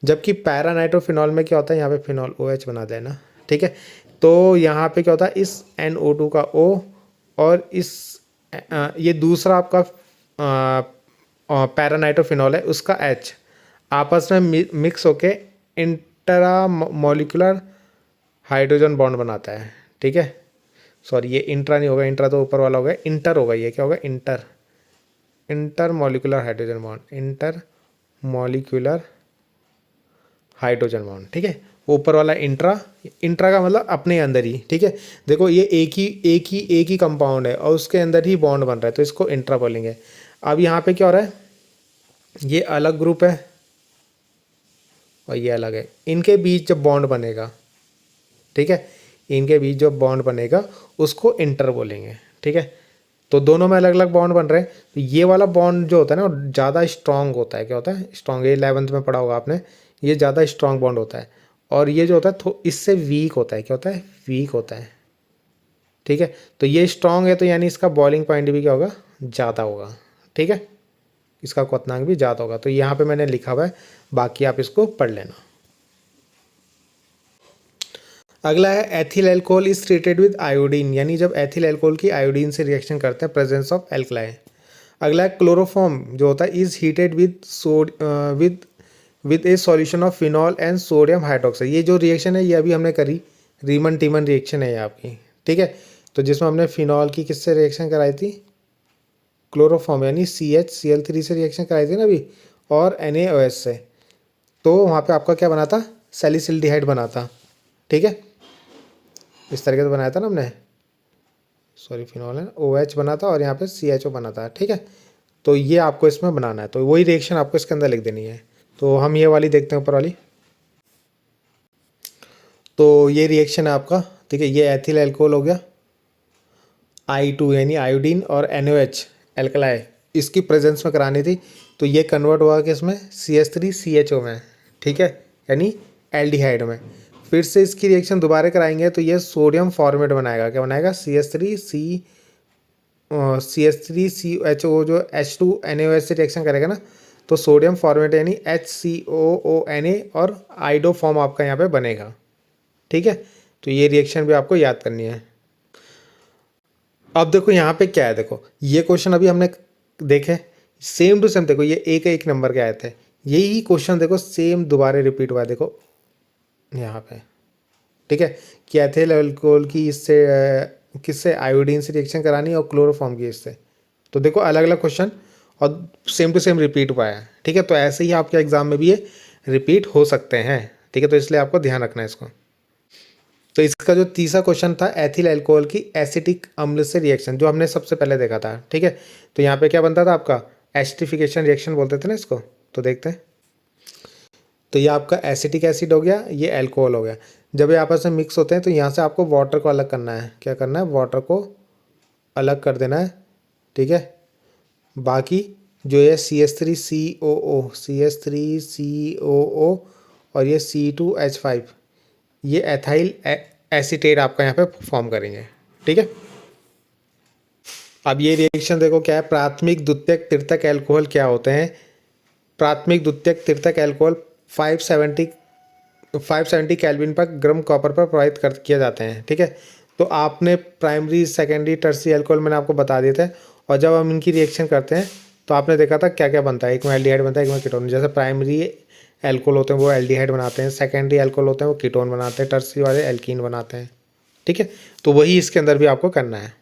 जबकि पैरानाइट्रोफिनॉल में क्या होता है, यहाँ पे फिनॉल OH बना देना, ठीक है। तो यहाँ पे क्या होता है, इस NO2 का O और इस ये दूसरा आपका पैरानाइट्रोफिनॉल है उसका H आपस में मिक्स होके इंट्रामोलिकुलर हाइड्रोजन बॉन्ड बनाता है, ठीक है। सॉरी ये इंट्रा नहीं होगा, इंट्रा तो ऊपर वाला होगा, इंटर होगा, ये क्या होगा inter molecular hydrogen bond, inter molecular hydrogen bond, ठीक है। ऊपर वाला इंट्रा का मतलब अपने अंदर ही, ठीक है। देखो ये एक ही कंपाउंड है और उसके अंदर ही बॉन्ड बन रहा है, तो इसको इंट्रा बोलेंगे। अब यहाँ पे क्या हो रहा है, ये अलग ग्रुप है और ये अलग है, इनके बीच जब बॉन्ड बनेगा, ठीक है, इनके बीच जो बॉन्ड बनेगा उसको इंटर बोलेंगे, ठीक है। तो दोनों में अलग अलग बॉन्ड बन रहे हैं, तो ये वाला बॉन्ड जो होता है ना वो ज़्यादा स्ट्रांग होता है, क्या होता है स्ट्रांग, ये 11th में पढ़ा होगा आपने, ये ज़्यादा स्ट्रांग बॉन्ड होता है। और ये जो होता है इससे वीक होता है, क्या होता है वीक होता है, ठीक है। तो ये स्ट्रांग है तो यानी इसका बॉइलिंग पॉइंट भी क्या होगा, ज़्यादा होगा, ठीक है, इसका क्वथनांक भी ज़्यादा होगा। तो यहाँ पे मैंने लिखा हुआ है, बाकी आप इसको पढ़ लेना। अगला है ethyl alcohol is treated with iodine, यानी जब एथिल अल्कोहल की आयोडीन से रिएक्शन करते हैं प्रेजेंस ऑफ एल्कलाई। अगला है क्लोरोफॉर्म जो होता है is heated with A solution of phenol and sodium hydroxide. ये जो रिएक्शन है ये अभी हमने करी, रीमन टीमन रिएक्शन है ये आपकी, ठीक है। तो जिसमें हमने फिनॉल की किससे रिएक्शन कराई थी, क्लोरोफॉर्म यानी CHCl3 से रिएक्शन कराई थी ना अभी, और NaOH से। तो वहाँ पे आपका क्या बना था, सैलिसिल्डिहाइड बना था, ठीक है, इस तरीके से बनाया था ना हमने, सॉरी फिनॉल है OH बना था और यहाँ पे CHO बना था, ठीक है। तो ये आपको इसमें बनाना है, तो वही रिएक्शन आपको इसके अंदर लिख देनी है। तो हम ये वाली देखते हैं ऊपर वाली, तो ये रिएक्शन है आपका, ठीक है। ये एथिल अल्कोहल हो गया, I2 यानी आयोडीन और NaOH एल्कलाई इसकी प्रेजेंस में करानी थी, तो ये कन्वर्ट हुआ कि इसमें CH3CHO में, ठीक है, यानी एल्डिहाइड में। फिर से इसकी रिएक्शन दोबारा कराएंगे तो ये सोडियम फॉर्मेट बनाएगा, क्या बनाएगा CH3CHO जो H2NaOH से रिएक्शन करेगा ना, तो सोडियम फॉर्मेट यानी HCOONA और आइडो फॉर्म आपका यहाँ पे बनेगा, ठीक है। तो ये रिएक्शन भी आपको याद करनी है। अब देखो यहाँ पे क्या है, देखो ये क्वेश्चन अभी हमने देखे सेम टू सेम, देखो ये एक नंबर के आए थे, यही क्वेश्चन देखो सेम दोबारा रिपीट हुआ है, देखो यहाँ पे, ठीक है, कि एथिल अल्कोहल की इससे किससे आयोडीन से रिएक्शन करानी और क्लोरोफॉर्म की इससे। तो देखो अलग अलग क्वेश्चन और सेम टू सेम रिपीट हुआ है, ठीक है। तो ऐसे ही आपके एग्जाम में भी ये रिपीट हो सकते हैं, ठीक है। तो इसलिए आपको ध्यान रखना है इसको। तो इसका जो तीसरा क्वेश्चन था एथिल अल्कोहल की एसिटिक अम्ल से रिएक्शन, जो हमने सबसे पहले देखा था, ठीक है। तो यहाँ पे क्या बनता था आपका, एसिडिफिकेशन रिएक्शन बोलते थे ना इसको। तो देखते हैं, तो ये आपका एसिटिक एसिड हो गया, ये अल्कोहल हो गया। जब ये आपस में मिक्स होते हैं तो यहाँ से आपको वाटर को अलग करना है। क्या करना है, वाटर को अलग कर देना है, ठीक है। बाकी जो ये CH3COO और ये C2H5, ये एथाइल एसीटेट आपका यहाँ पे फॉर्म करेंगे, ठीक है। अब ये रिएक्शन देखो क्या है, प्राथमिक द्वितीयक तृतीयक अल्कोहल क्या होते हैं। प्राथमिक द्वितीयक तृतीयक अल्कोहल 570 केल्विन पर गर्म कॉपर पर प्रभावित कर किया जाते हैं, ठीक है। तो आपने प्राइमरी सेकेंडरी टर्सरी अल्कोहल मैंने आपको बता दिए थे, और जब हम इनकी रिएक्शन करते हैं तो आपने देखा था क्या क्या बनता है, एक में एल्डिहाइड बनता है, एक में कीटोन। जैसे प्राइमरी एल्कोहल होते हैं वो एल्डिहाइड बनाते हैं, सेकेंडरी एल्कोहल होते हैं वो कीटोन बनाते हैं, टर्सरी वाले एल्कीन बनाते हैं, ठीक है। तो वही इसके अंदर भी आपको करना है।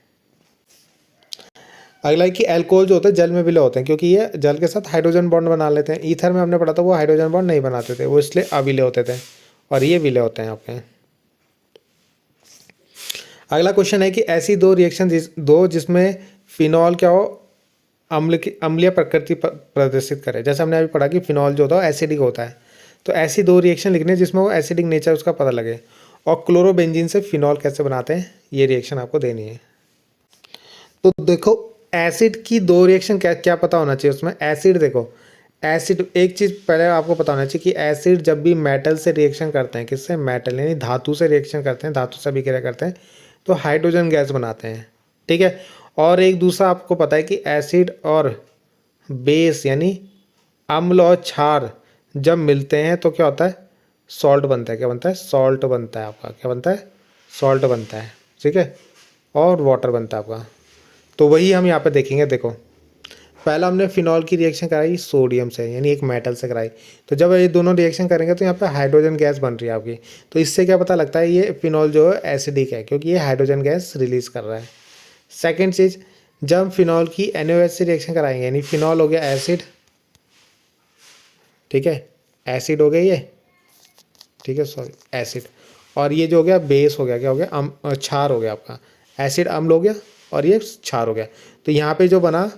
अगला है कि अल्कोहल जो होते हैं जल में विलय होते हैं, क्योंकि ये जल के साथ हाइड्रोजन बॉन्ड बना लेते हैं। ईथर में हमने पढ़ा था वो हाइड्रोजन बॉन्ड नहीं बनाते थे, वो इसलिए अविलय होते थे, और ये विलय होते हैं आपके। अगला क्वेश्चन है कि ऐसी दो रिएक्शन जिसमें फिनॉल क्या हो, अम्लीय प्रकृति प्रदर्शित करे। जैसे हमने अभी पढ़ा कि फिनॉल जो होता है एसिडिक होता है, तो ऐसी दो रिएक्शन लिखने जिसमें वो एसिडिक नेचर उसका पता लगे। और क्लोरोबेंजीन से फिनॉल कैसे बनाते हैं, ये रिएक्शन आपको देनी है। तो देखो एसिड की दो रिएक्शन क्या क्या पता होना चाहिए उसमें। एसिड देखो, एसिड एक चीज़ पहले आपको पता होना चाहिए कि एसिड जब भी मेटल से रिएक्शन करते हैं, किससे, मेटल यानी धातु से रिएक्शन करते हैं, धातु से अभिक्रिया करते हैं, तो हाइड्रोजन गैस बनाते हैं, ठीक है। और एक दूसरा आपको पता है कि एसिड और बेस यानी अम्ल और क्षार जब मिलते हैं तो क्या होता है, सॉल्ट बनता है। क्या बनता है, सॉल्ट बनता है आपका। क्या बनता है, सॉल्ट बनता है, ठीक है। और वाटर बनता है आपका। तो वही हम यहाँ पे देखेंगे। देखो पहला हमने फिनॉल की रिएक्शन कराई सोडियम से, यानी एक मेटल से कराई। तो जब ये दोनों रिएक्शन करेंगे तो यहाँ पे हाइड्रोजन गैस बन रही है आपकी। तो इससे क्या पता लगता है ये फिनॉल जो है एसिडिक है, क्योंकि ये हाइड्रोजन गैस रिलीज कर रहा है। सेकेंड चीज़, जब फिनॉल की NaOH से रिएक्शन कराएंगे, यानी फिनॉल हो गया एसिड, ठीक है, एसिड हो गया ये, ठीक है, सॉरी एसिड। और ये जो हो गया बेस हो गया, क्या हो गया, क्षार हो गया आपका। एसिड अम्ल हो गया और ये क्षार हो गया। तो यहाँ पे जो बना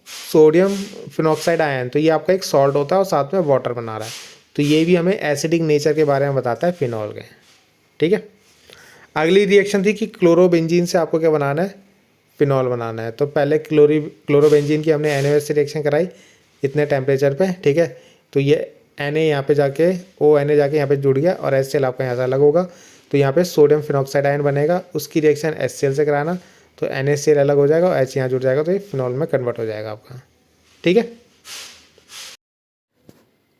सोडियम फिनॉक्साइड आयन, तो ये आपका एक सॉल्ट होता है और साथ में वाटर बना रहा है। तो ये भी हमें एसिडिक नेचर के बारे में बताता है फिनॉल के, ठीक है। अगली रिएक्शन थी कि क्लोरोबेंजीन से आपको क्या बनाना है, फिनॉल बनाना है। तो पहले क्लोरोबेंजीन की हमने NaOH से रिएक्शन कराई इतने टेम्परेचर पे, ठीक है। तो ये Na यहाँ पे जाके ONa जाके यहाँ पे जुड़ गया और HCl आपका यहाँ से अलग होगा। तो यहाँ पे सोडियम फिनॉक्साइड आयन बनेगा, उसकी रिएक्शन HCl से कराना, तो NaCl अलग हो जाएगा और H यहाँ जुड़ जाएगा, तो ये फिनॉल में कन्वर्ट हो जाएगा आपका, ठीक है।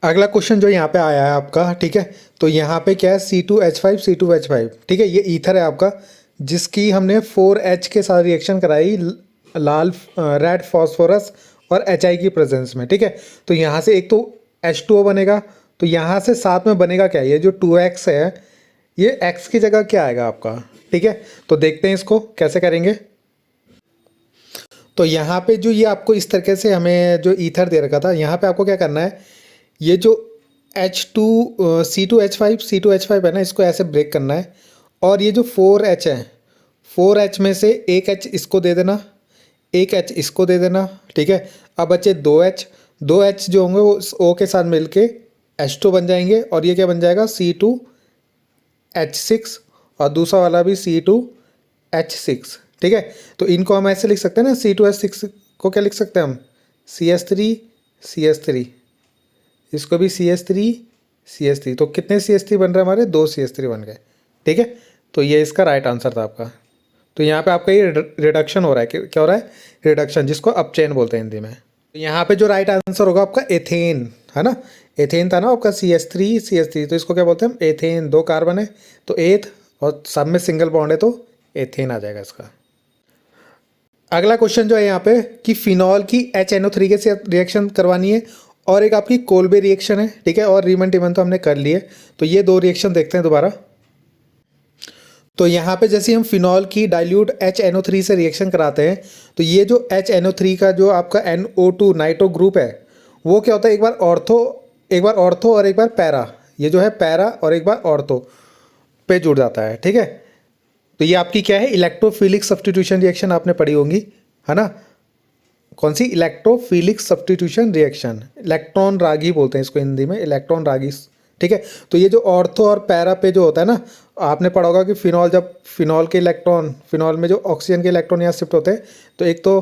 अगला क्वेश्चन जो यहाँ पे आया है आपका, ठीक है, तो यहाँ पे क्या है, C2H5, ठीक है, ये ईथर है आपका, जिसकी हमने 4H के साथ रिएक्शन कराई लाल रेड फॉस्फोरस और HI की प्रेजेंस में, ठीक है। तो यहाँ से एक तो H2O बनेगा, तो यहाँ से साथ में बनेगा क्या, ये जो 2X है, ये X की जगह क्या आएगा आपका, ठीक है। तो देखते हैं इसको कैसे करेंगे। तो यहाँ पे जो ये आपको इस तरीके से हमें जो ईथर दे रखा था, यहाँ पे आपको क्या करना है, ये जो C2H5 है ना, इसको ऐसे ब्रेक करना है। और ये जो 4H है, 4H में से एक H इसको दे देना, एक H इसको दे देना, ठीक है। अब बचे 2H जो होंगे वो O के साथ मिलके H2 बन जाएंगे, और ये क्या बन जाएगा, C2H6, और दूसरा वाला भी C2H6, ठीक है। तो इनको हम ऐसे लिख सकते हैं ना, C2H6 को क्या लिख सकते हैं हम, CH3, इसको भी CH3। तो कितने CH3 बन रहे हैं हमारे, 2 CH3 बन गए, ठीक है। तो ये इसका राइट आंसर था आपका। तो यहाँ पे आपका ये रिडक्शन हो रहा है, क्या हो रहा है, रिडक्शन, जिसको अपचयन बोलते हैं हिंदी में। तो यहाँ पे जो राइट आंसर होगा आपका एथेन, है ना, एथेन था ना आपका CH3, तो इसको क्या बोलते हैं हम, एथेन। 2 कार्बन है तो एथ और सब में सिंगल बॉन्ड है तो एथेन आ जाएगा इसका। अगला क्वेश्चन जो है यहाँ पे कि फिनॉल की HNO3 के साथ रिएक्शन करवानी है और एक आपकी कोल्बे रिएक्शन है, ठीक है, और रीमन टीमन तो हमने कर लिए। तो ये दो रिएक्शन देखते हैं दोबारा। तो यहाँ पे जैसे हम फिनॉल की डाइल्यूट HNO3 से रिएक्शन कराते हैं तो ये जो HNO3 का जो आपका NO2 नाइट्रो ग्रुप है वो क्या होता है, एक बार ऑर्थो और एक बार पैरा, ये जो है पैरा और एक बार ऑर्थो पे जुड़ जाता है, ठीक है। तो ये आपकी क्या है, इलेक्ट्रोफिलिक सब्स्टिट्यूशन रिएक्शन आपने पढ़ी होंगी, है ना। कौन सी, इलेक्ट्रोफिलिक सब्स्टिट्यूशन रिएक्शन, इलेक्ट्रॉन रागी बोलते हैं इसको हिंदी में, इलेक्ट्रॉन रागी, ठीक है। तो ये जो ऑर्थो और पैरा पे जो होता है ना, आपने पढ़ा होगा कि फिनॉल में जो ऑक्सीजन के इलेक्ट्रॉन यहाँ शिफ्ट होते हैं तो एक तो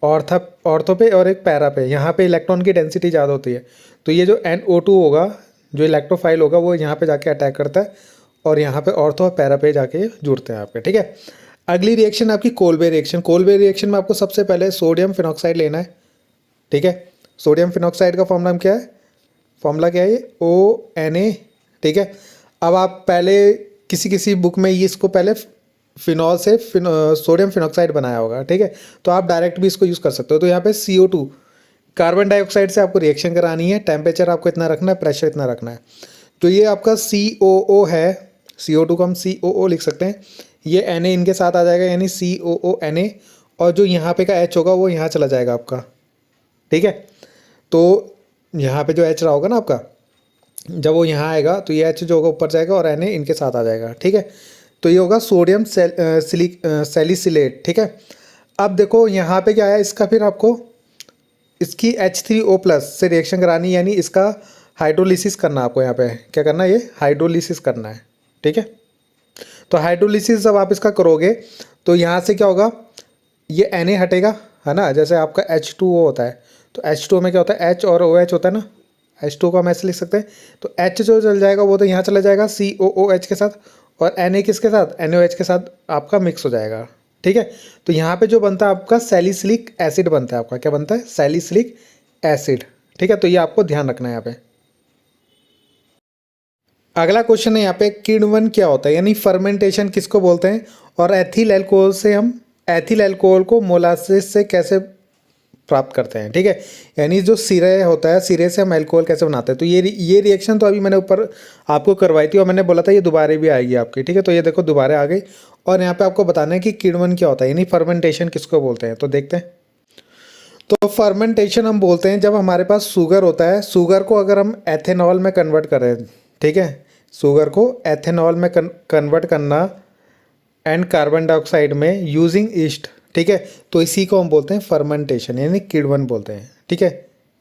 ऑर्थो पे और एक पैरा पे, यहाँ पे इलेक्ट्रॉन की डेंसिटी ज़्यादा होती है। तो ये जो NO2 होगा, जो इलेक्ट्रोफाइल होगा, वो यहाँ पे जाके अटैक करता है और यहाँ पे ऑर्थो और पैरा पे जाके जुड़ते हैं आपके, ठीक है। अगली रिएक्शन आपकी कोल्बे रिएक्शन। कोल्बे रिएक्शन में आपको सबसे पहले सोडियम फिनॉक्साइड लेना है, ठीक है। सोडियम फिनॉक्साइड का फॉर्मूला क्या है, ये ONA, ठीक है। अब आप पहले किसी बुक में ये इसको पहले फिनॉल से सोडियम फिनॉक्साइड बनाया होगा, ठीक है। तो आप डायरेक्ट भी इसको यूज़ कर सकते हो। तो यहाँ पे CO2 कार्बन डाइऑक्साइड से आपको रिएक्शन करानी है, टेम्परेचर आपको इतना रखना है, प्रेशर इतना रखना है। तो ये आपका COO है, CO2 को हम COO लिख सकते हैं, ये Na इनके साथ आ जाएगा यानी COONA, और जो यहाँ पे का H होगा वो यहाँ चला जाएगा आपका, ठीक है। तो यहाँ पे जो H रहा होगा ना आपका, जब वो यहाँ आएगा तो ये H जो होगा ऊपर जाएगा और Na इनके साथ आ जाएगा, ठीक है। तो ये होगा सोडियम सैलिसिलेट, ठीक है। अब देखो यहाँ पे क्या है, इसका फिर आपको इसकी H3O+ से रिएक्शन करानी, यानी इसका हाइड्रोलिसिस करना। आपको यहाँ पे क्या करना है, ये हाइड्रोलिसिस करना है, ठीक है। तो हाइड्रोलिसिस जब आप इसका करोगे तो यहाँ से क्या होगा, ये Na हटेगा, है ना। जैसे आपका H2O होता है तो H2O में क्या होता है, H और OH होता है ना, H2 को हम ऐसे लिख सकते हैं। तो H जो चल जाएगा वो तो यहाँ चला जाएगा COOH के साथ, और Na किसके साथ, NaOH के साथ आपका मिक्स हो जाएगा, ठीक है। तो यहाँ पे जो बनता है आपका सैलिसिलिक एसिड बनता है, आपका क्या बनता है, सैलिसिलिक एसिड, ठीक है। तो ये आपको ध्यान रखना है यहाँ पे। अगला क्वेश्चन है यहाँ पे किण्वन क्या होता है, यानी फर्मेंटेशन किसको बोलते हैं, और एथिल अल्कोहल से हम एथिल अल्कोहल को मोलासिस से कैसे प्राप्त करते हैं, ठीक है। यानी जो सिरे होता है, सिरे से हम अल्कोहल कैसे बनाते हैं। तो ये रिएक्शन तो अभी मैंने ऊपर आपको करवाई थी और मैंने बोला था ये दोबारा भी आएगी आपकी, ठीक है। तो ये देखो दोबारा आ गई, और यहाँ पे आपको बताना है कि किण्वन क्या होता है, यानी फर्मेंटेशन किसको बोलते हैं। तो देखते हैं। तो फर्मेंटेशन हम बोलते हैं जब हमारे पास शुगर होता है, शुगर को अगर हम एथेनॉल में कन्वर्ट करें, ठीक है, शुगर को एथेनॉल में कन्वर्ट करना एंड कार्बन डाइऑक्साइड में यूजिंग ईस्ट, ठीक है। तो इसी को हम बोलते हैं फर्मेंटेशन, यानी किण्वन बोलते हैं, ठीक है।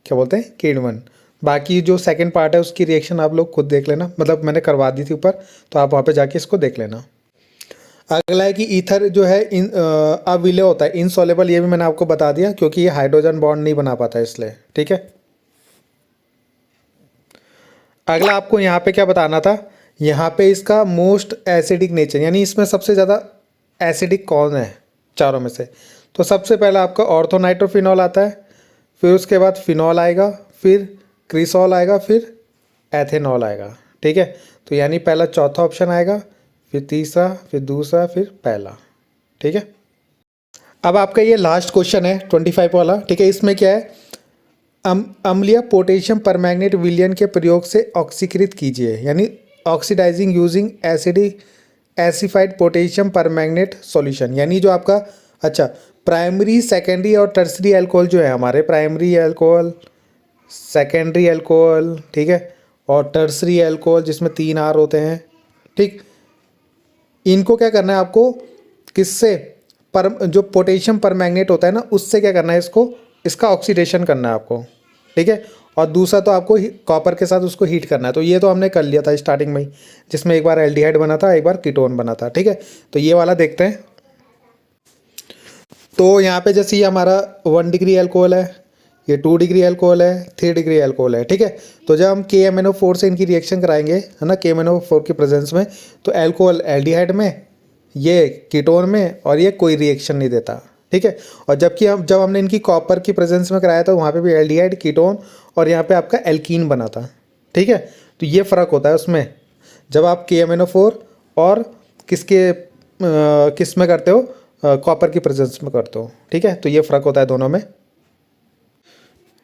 क्या बोलते हैं, किण्वन। बाकी जो सेकंड पार्ट है उसकी रिएक्शन आप लोग खुद देख लेना, मतलब मैंने करवा दी थी ऊपर, तो आप वहाँ पे जाके इसको देख लेना। अगला है कि ईथर जो है अविलेय होता है, इनसॉल्युबल, ये भी मैंने आपको बता दिया क्योंकि ये हाइड्रोजन बॉन्ड नहीं बना पाता इसलिए, ठीक है। अगला आपको यहाँ पे क्या बताना था, यहाँ पे इसका मोस्ट एसिडिक नेचर, यानी इसमें सबसे ज़्यादा एसिडिक कौन है चारों में से। तो सबसे पहला आपका ऑर्थोनाइट्रोफिनॉल आता है, फिर उसके बाद फिनॉल आएगा, फिर क्रिसॉल आएगा, फिर एथेनॉल आएगा, ठीक है। तो यानी पहला चौथा ऑप्शन आएगा, फिर तीसरा, फिर दूसरा, फिर पहला, ठीक है। अब आपका ये लास्ट क्वेश्चन है 25 वाला, ठीक है। इसमें क्या है, अम्लीय पोटेशियम परमैंगनेट विलयन के प्रयोग से ऑक्सीकृत कीजिए, यानी oxidising using acidified potassium permanganate solution, यानी जो आपका अच्छा प्राइमरी, सेकेंडरी और टर्सरी अल्कोहल जो है हमारे, प्राइमरी अल्कोहल, सेकेंडरी अल्कोहल, ठीक है, और टर्सरी अल्कोहल जिसमें 3 R होते हैं, ठीक। इनको क्या करना है आपको, किससे, जो पोटेशियम परमैंगनेट होता है ना, उससे क्या करना है, इसका ऑक्सीडेशन करना है आपको, ठीक है। और दूसरा तो आपको कॉपर के साथ उसको हीट करना है। तो ये तो हमने कर लिया था स्टार्टिंग में ही, जिसमें एक बार एल्डिहाइड बना था, एक बार कीटोन बना था, ठीक है। तो ये वाला देखते हैं। तो यहाँ पे जैसे ये हमारा 1 डिग्री अल्कोहल है, ये 2 डिग्री अल्कोहल है, 3 डिग्री अल्कोहल है, ठीक है। तो जब हम KMnO4 से इनकी रिएक्शन कराएंगे, है ना, KMnO4 की प्रेजेंस में, तो अल्कोहल एल्डिहाइड में, ये कीटोन में, और ये कोई रिएक्शन नहीं देता, ठीक है। और जबकि जब हमने इनकी कॉपर की प्रेजेंस में कराया था, वहाँ पे भी एल्डिहाइड, कीटोन, और यहाँ पे आपका एल्कीन बना था, ठीक है। तो ये फ़र्क होता है उसमें, जब आप KMnO4 और किस में करते हो, कॉपर की प्रेजेंस में करते हो। ठीक है, तो ये फ़र्क होता है दोनों में।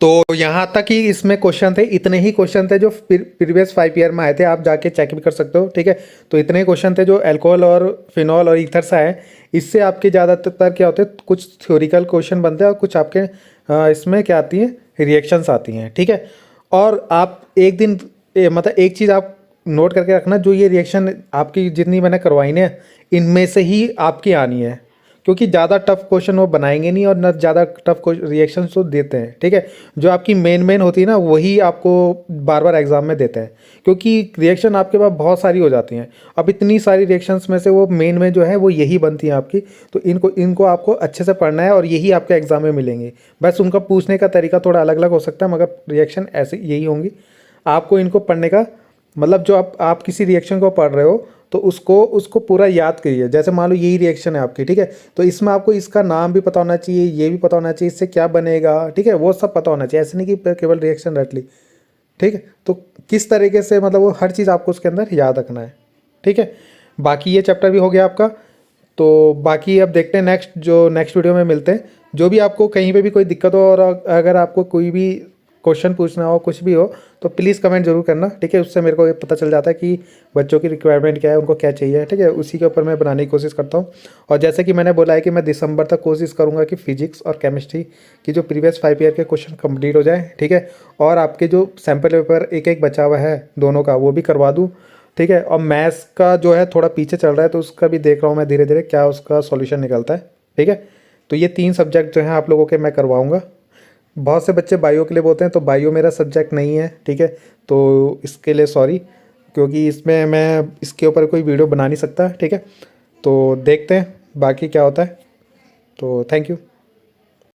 तो यहाँ तक ही इसमें क्वेश्चन थे, इतने ही क्वेश्चन थे जो प्रीवियस 5 ईयर में आए थे, आप जाके चेक भी कर सकते हो। ठीक है, तो इतने ही क्वेश्चन थे जो अल्कोहल और फिनॉल और ईथर से आए। इससे आपके ज़्यादातर क्या होते हैं, कुछ थ्योरिकल क्वेश्चन बनते हैं और कुछ आपके इसमें क्या आती है, रिएक्शंस आती हैं। ठीक है, और आप एक दिन मतलब एक चीज़ आप नोट करके रखना, जो ये रिएक्शन आपकी जितनी मैंने करवाई ना, इनमें से ही आपकी आनी है, क्योंकि ज़्यादा टफ क्वेश्चन वो बनाएंगे नहीं और न ज़्यादा टफ रिएक्शन तो देते हैं। ठीक है, जो आपकी मेन होती है ना, वही आपको बार बार एग्जाम में देते हैं, क्योंकि रिएक्शन आपके पास बहुत सारी हो जाती हैं। अब इतनी सारी रिएक्शंस में से वो मेन जो है वो यही बनती हैं आपकी, तो इनको आपको अच्छे से पढ़ना है और यही आपके एग्जाम में मिलेंगे। बस उनका पूछने का तरीका थोड़ा अलग अलग हो सकता है, मगर रिएक्शन ऐसे यही होंगी। आपको इनको पढ़ने का मतलब, जो आप किसी रिएक्शन को पढ़ रहे हो तो उसको पूरा याद करिए। जैसे मान लो यही रिएक्शन है आपकी, ठीक है, तो इसमें आपको इसका नाम भी पता होना चाहिए, ये भी पता होना चाहिए इससे क्या बनेगा। ठीक है, वो सब पता होना चाहिए, ऐसे नहीं कि केवल रिएक्शन रट ली। ठीक है, तो किस तरीके से मतलब वो हर चीज़ आपको उसके अंदर याद रखना है। ठीक है, बाकी ये चैप्टर भी हो गया आपका। तो बाकी अब देखते हैं नेक्स्ट वीडियो में मिलते हैं। जो भी आपको कहीं पे भी कोई दिक्कत हो और अगर आपको कोई भी क्वेश्चन पूछना हो, कुछ भी हो, तो प्लीज़ कमेंट जरूर करना। ठीक है, उससे मेरे को ये पता चल जाता है कि बच्चों की रिक्वायरमेंट क्या है, उनको क्या चाहिए। ठीक है, उसी के ऊपर मैं बनाने की कोशिश करता हूँ। और जैसे कि मैंने बोला है कि मैं दिसंबर तक कोशिश करूँगा कि फिजिक्स और केमिस्ट्री की जो प्रीवियस 5 ईयर के क्वेश्चन कंप्लीट हो जाए। ठीक है, और आपके जो सैम्पल पेपर एक बचा हुआ है दोनों का, वो भी करवा दूँ। ठीक है, और मैथ्स का जो है थोड़ा पीछे चल रहा है, तो उसका भी देख रहा हूँ मैं धीरे धीरे क्या उसका सॉल्यूशन निकलता है। ठीक है, तो ये 3 सब्जेक्ट जो हैं आप लोगों के मैं करवाऊँगा। बहुत से बच्चे बायो के लिए बोलते हैं, तो बायो मेरा सब्जेक्ट नहीं है। ठीक है, तो इसके लिए सॉरी, क्योंकि इसमें मैं इसके ऊपर कोई वीडियो बना नहीं सकता। ठीक है, तो देखते हैं बाकी क्या होता है। तो थैंक यू।